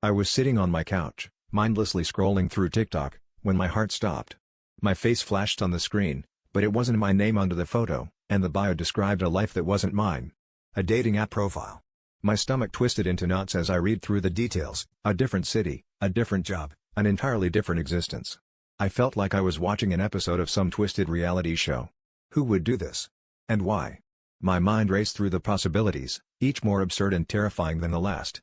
I was sitting on my couch, mindlessly scrolling through TikTok, when my heart stopped. My face flashed on the screen, but it wasn't my name under the photo, and the bio described a life that wasn't mine. A dating app profile. My stomach twisted into knots as I read through the details: a different city, a different job, an entirely different existence. I felt like I was watching an episode of some twisted reality show. Who would do this? And why? My mind raced through the possibilities, each more absurd and terrifying than the last.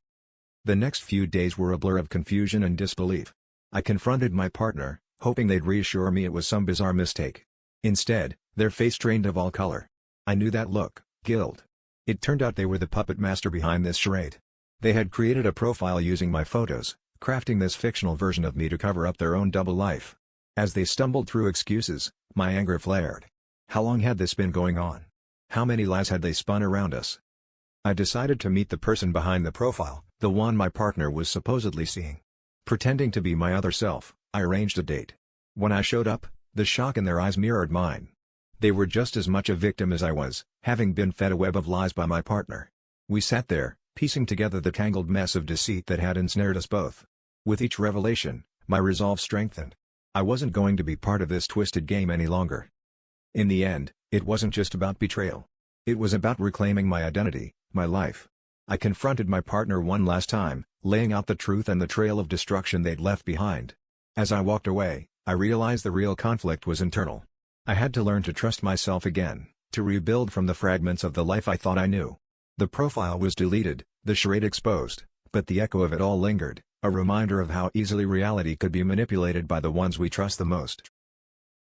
The next few days were a blur of confusion and disbelief. I confronted my partner, hoping they'd reassure me it was some bizarre mistake. Instead, their face drained of all color. I knew that look: guilt. It turned out they were the puppet master behind this charade. They had created a profile using my photos, crafting this fictional version of me to cover up their own double life. As they stumbled through excuses, my anger flared. How long had this been going on? How many lies had they spun around us? I decided to meet the person behind the profile, the one my partner was supposedly seeing. Pretending to be my other self, I arranged a date. When I showed up, the shock in their eyes mirrored mine. They were just as much a victim as I was, having been fed a web of lies by my partner. We sat there, piecing together the tangled mess of deceit that had ensnared us both. With each revelation, my resolve strengthened. I wasn't going to be part of this twisted game any longer. In the end, it wasn't just about betrayal. It was about reclaiming my identity, my life. I confronted my partner one last time, laying out the truth and the trail of destruction they'd left behind. As I walked away, I realized the real conflict was internal. I had to learn to trust myself again, to rebuild from the fragments of the life I thought I knew. The profile was deleted, the charade exposed, but the echo of it all lingered, a reminder of how easily reality could be manipulated by the ones we trust the most.